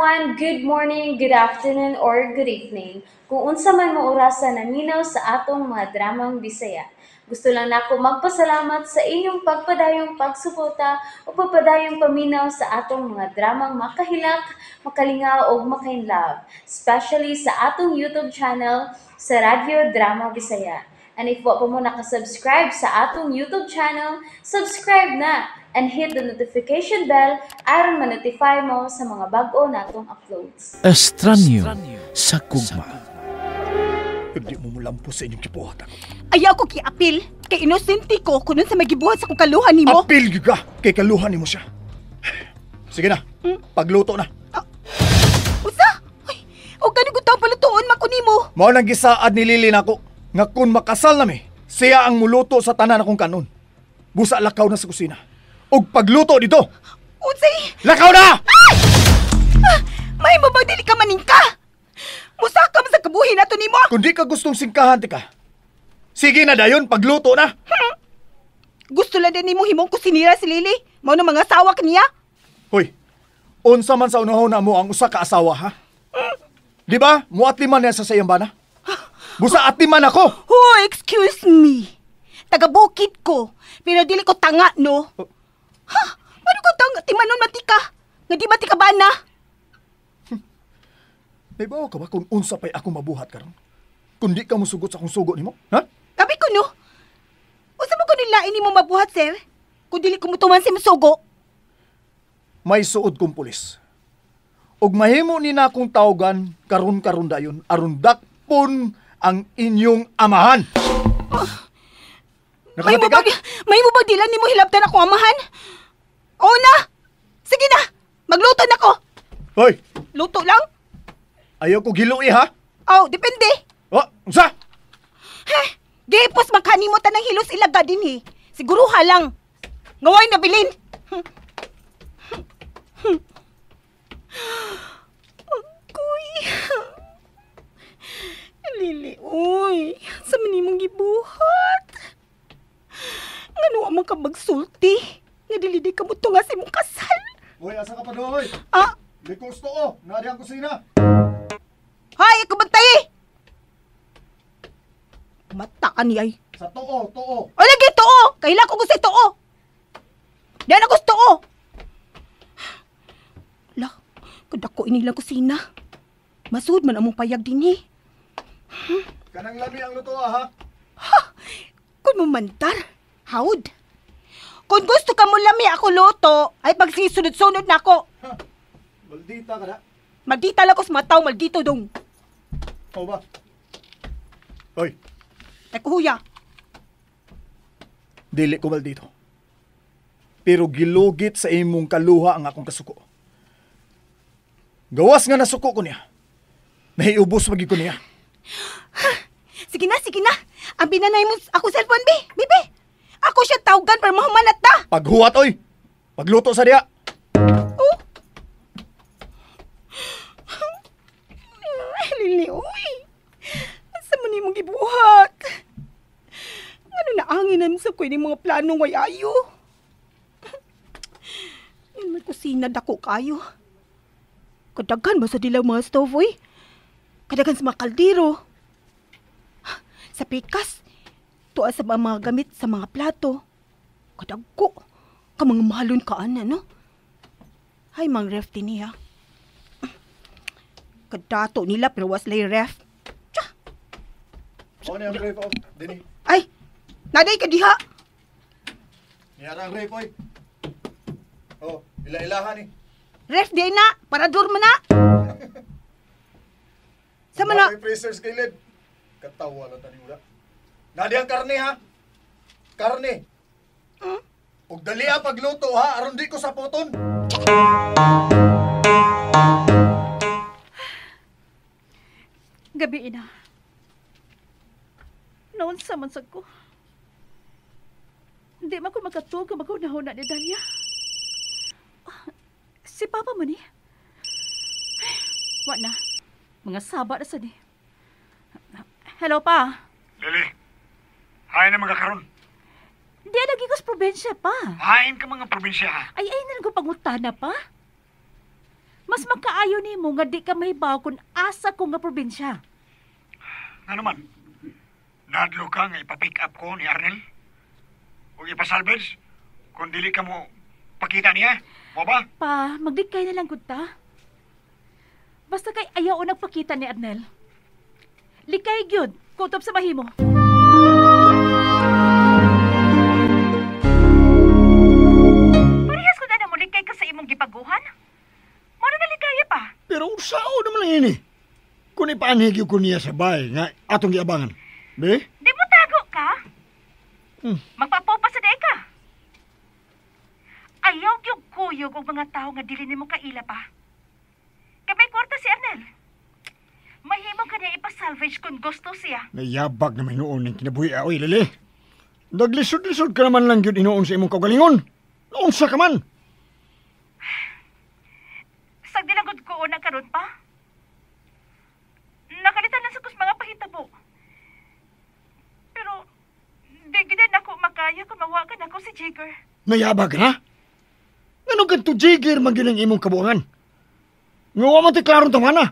everyone, good morning, good afternoon, or good evening. Kung unsa man mo orasan naminaw sa atong mga dramang Bisaya. Gusto lang nako magpasalamat sa inyong pagpadayong pagsuporta o pagpadayong paminaw sa atong mga dramang makahilak, makalingaw o makainlove, especially sa atong YouTube channel sa Radyo Drama Bisaya. And if wa pa mo nakasubscribe sa atong YouTube channel, subscribe na and hit the notification bell aron ma-notify mo sa mga bag-o natong uploads. Estranyo sa kugma. Hindi mo mulampo sa inyong kibuhatan. Ayaw ko kiapil, kay inosente ko kunon sa magibuhat sa kong kaluhan nimo. Apil giga, kay kaluhan ni mo siya. Sige na, pagluto na. Usa? Ay, o ganun ko tao palutuon makunimo. Mao nang gisaad ni Lili nako nga kun makasal nami, siya ang muluto sa tanan akong kanon. Busa lakaw na sa kusina. Og pagluto dito. Unsay? Lakaw na! May mabang dili ka maning ka. Musaka man sa kabuhi nato nimo. Kung di ka gustong singkahan tika, sige na dayon, pagluto na. Gusto lang din nimo himong kusinira si Lily. Mao na mga asawa kaniya. Hoy, unsa man sa unahon na mo ang usa ka asawa ha? Di ba? Muatliman niya sa sayambana. Busa atiman ako. Oh, excuse me. Taga-bukid ko. Pero dili ko tanga, no? Ha? Ano ko tanga? Timanon matika. Nga di ba tika ba na? Naibaw ka ba kung unsa pa'y ako mabuhat karon? Kung di ka musugot sa akong sugo nimo, ha? Sabi ko, no? Usa mo ko nilain ni mo mabuhat, sir? Kung dili ko mutuman si Musugo. May suod kong pulis. Og mahimo ni na akong tawgan karon dayon aron dakpon ang inyong amahan. May mo ba dilan ni mo hilabtan ako amahan? Oo na! Sige na! Magluto na ko! Hoy, Luto lang? ayaw ko giluwi ha? Oh, depende. Oh, unsa? Gipos magkanimo tanang hilos ilaga din Siguro halang. Ngaway na bilin. Agoy. Lili, uy. Sa manimong gibuhat. Ngano man ka magsulti. Nga dili ka mo tunga sa imong kasal. Hoy, asa ka pa doon, hoy? Ah, Likos to, oh. Nadi ang kusina. hay, ako magtayi. Mata ka ni ay. Sa too. O lagi too! Kahila ko gusto too! Diyan ako gusto too! La, kadako inilang kusina. Masud man among payag din Kanang lami ang luto, ha? Kung mamantar, hawd. Kung gusto ka mo lami ako luto, ay pagsisunod-sunod na ako. Maldita ka na. Maldita lang ko sa mataw, maldito dong. O ba? Hoy, Ay kuhuya. dili ko maldito. Pero gilugit sa imong kaluha ang akong kasuko. Gawas nga nasuko ko niya. Nahiubos magi ko niya. Sige na. Ang binanay mo ako cellphone, Bibi. Ako siya tawgan para mahumanat ta. Paghuwat, oy! Pagluto sa diya. Oh. Lili, uy. Asa mo ni mong gibuhat? Ano na anginan sa kuy ni mga planong way ayo? Yan may kusina dako kayo. Kadaghan ba sa dilaw mga stove, uy? Kadaghan sa mga kaldero. Sa pikas, tuwa sa mga gamit sa mga plato. Kadagko, ka mga mahalon ka, no? Hay, mang ref din niya. Kadato nila pero was lay ref. Tsa! O niya ang ref, oh. Dini. Ay! Naday ka diha! Niyara ang ref, oy. Oh, ila-ilahan eh. Ref di na! Parador mo na! Sama na! May freezers kay Led. Katawa lang tani mula. Nadi ang karne, ha? Karne. Ug dali ang pagluto, ha? Aron di ko sa puton. Gabi ina. Noon sa mansag ko. Hindi man ko makatulog kung magunahon na ni Dalia. Si Papa man eh. Wa na. Mga saba na sa ni. Hello, Pa. Lili, hain na mga karon. Di lagi ko sa probinsya, Pa. Hain ka mga probinsya, ha? Ay na lang ko pangutana, Pa. Mas makaayo nimo nga di ka mahibaw kung asa ko nga probinsya? Nga naman, nadlo ka nga ipapick up ko ni Arnel? O ipasalvage? Kung dili ka mo pakita niya? Mo ba? Pa, magdikay na lang gud ta. Basta kay ayaw o nagpakita ni Arnel. Likay gyud, kutob sa mahimo. Parehas ko na mo likay ka sa imong gipaguhan. Mano na likaya pa? Pero sao naman lang ini? Kung ipaanhig ko niya sa bahay nga atong giabangan. Be? Di mo tago ka? Magpapopa sa day ka. Ayaw yung kuyog og mga tao nga dili nimo kaila pa. Kamay kwarta si Arnel. Mahimo ka niya ipasalvage kung gusto siya. Nayabag na may noon ng kinabuhi oy lili. Naglisod-lisod ka naman lang yun inoon sa imong kagalingon. Naunsa ka man. Sag dilagod ko na karon pa. Nakalitan lang sa kus mga pahitabo. Pero di gid ako makaya kung mawagan ako si Jigger. Nayabag ka na? Ano ganito jigger man yun ang imong kabuangan? Nga man ti klarong tamana.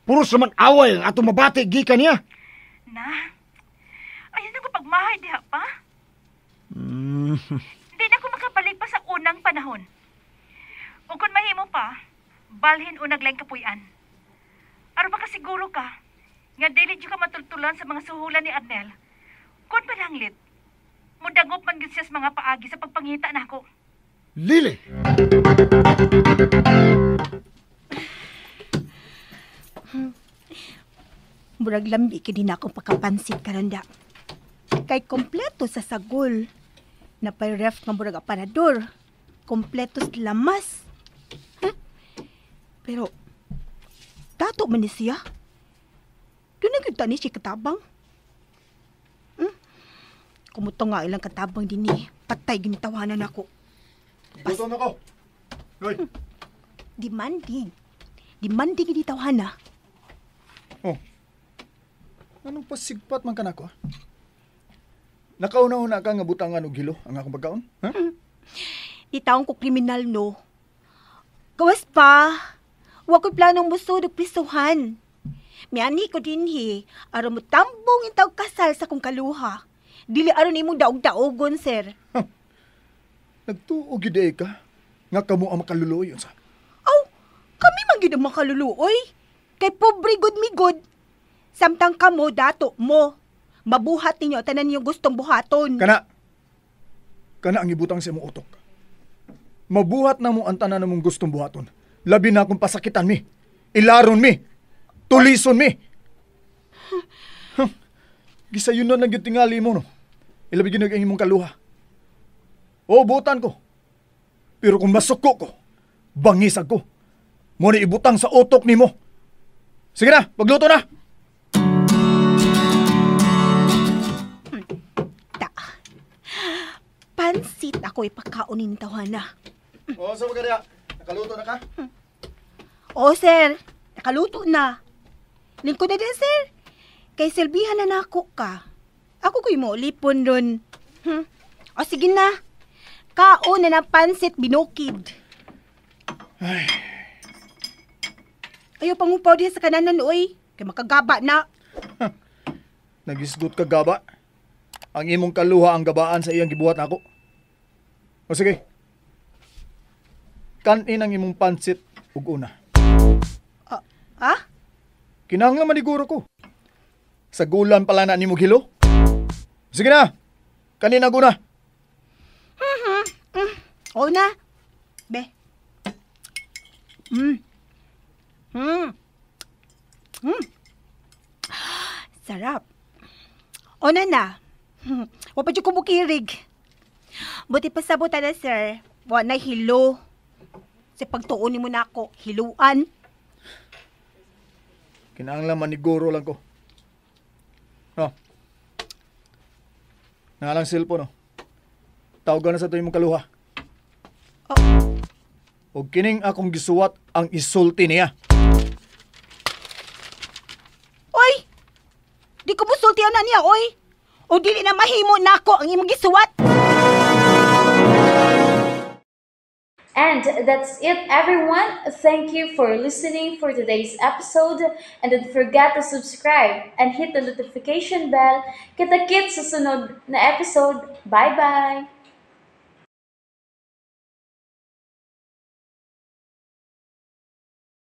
Puros naman away ang atong mabati gikan niya. Na, ayun ako pagmahay diha pa. Di na ako makabalik pa sa unang panahon. O kung mahimo pa, balhin unag lang kapuyan. Aron makasiguro ka, nga dili jud ka matultulan sa mga suhulan ni Arnel. Kung pananglit, mudagop man gyud siya sa mga paagi sa pagpangita nako. Lili! Murag lambi ka din akong pagkapansit karanda. Kay kompleto sa sagol. Na pay ref nga murag aparador. Kompleto sa lamas. Pero, dato man ni siya. Doon na kita ni siya katabang. Kumuto nga ilang katabang din ni. Patay ginitawanan ako. Gusto na ko. Hoy. Demanding. Demanding ginitawanan. Oh. Anong pasigpat man ka na ko? Nakauna-una ka nga butangan og hilo ang akong pagkaon? Ha? Di taong ko kriminal, no? Gawas pa. Wa ko'y planong musod og pisuhan. Miyani ko din aron mo tambong intaw kasal sa kong kaluha. Dili aron imong daog-daogon, sir. Nagtuog gid ka nga kamo ang makaluluyon sa. Aw, kami man gid ang makaluluoy. Kay pobre good mi good. Samtang kamo dato mo. Mabuhat ninyo tanan niyo gustong buhaton. Kana ang ibutang sa imong utok. Mabuhat na mo ang tanan mong gustong buhaton. Labi na akong pasakitan mi. Ilaron mi. Tulison mi. Gisayunan lang yung tingali mo, no? Ilabi ginag ang imong kaluha. O, butan ko. Pero kung masuko ko, bangisag ko. Mo ni ibutang sa utok ni mo. Sige na, magluto na. Pansit ako ipakaunin tawana. O, sa mga kaya, nakaluto na ka? Oo, sir. Nakaluto na. Lingkod na din, sir. Kay silbihan na nako ka. Ako ko'y mo lipon dun. O, sige na. Kaon na ng pansit binukid. Ay, Ayaw pangupaw diha sa kananan, oy. Kay makagaba na. nagisgot ka gaba. Ang imong kaluha ang gabaan sa iyang gibuhat nako. O sige. Kanin ang imong pansit ug una. Ha? Kinahanglan maniguro ko. Sa gulan pala na nimo hilo. Sige na. Kanin ang una. Oo na. Be. Sarap. O na. Wapa dyan kumukirig. Buti pa sabutan na, sir. Wa na hilo. Sa pagtuunin mo na ako, hiluan. Kinahanglan maniguro lang ko. No. Nalang cellphone, no. Tawagan na sa tuwing mong kaluha. O kining akong gisuwat ang isulti niya. Oy! Di ko musultihan na niya, oy! O dili na mahimo na ako ang imong gisuwat! And that's it, everyone. Thank you for listening for today's episode. And don't forget to subscribe and hit the notification bell. Kita-kits sa sunod na episode. Bye-bye!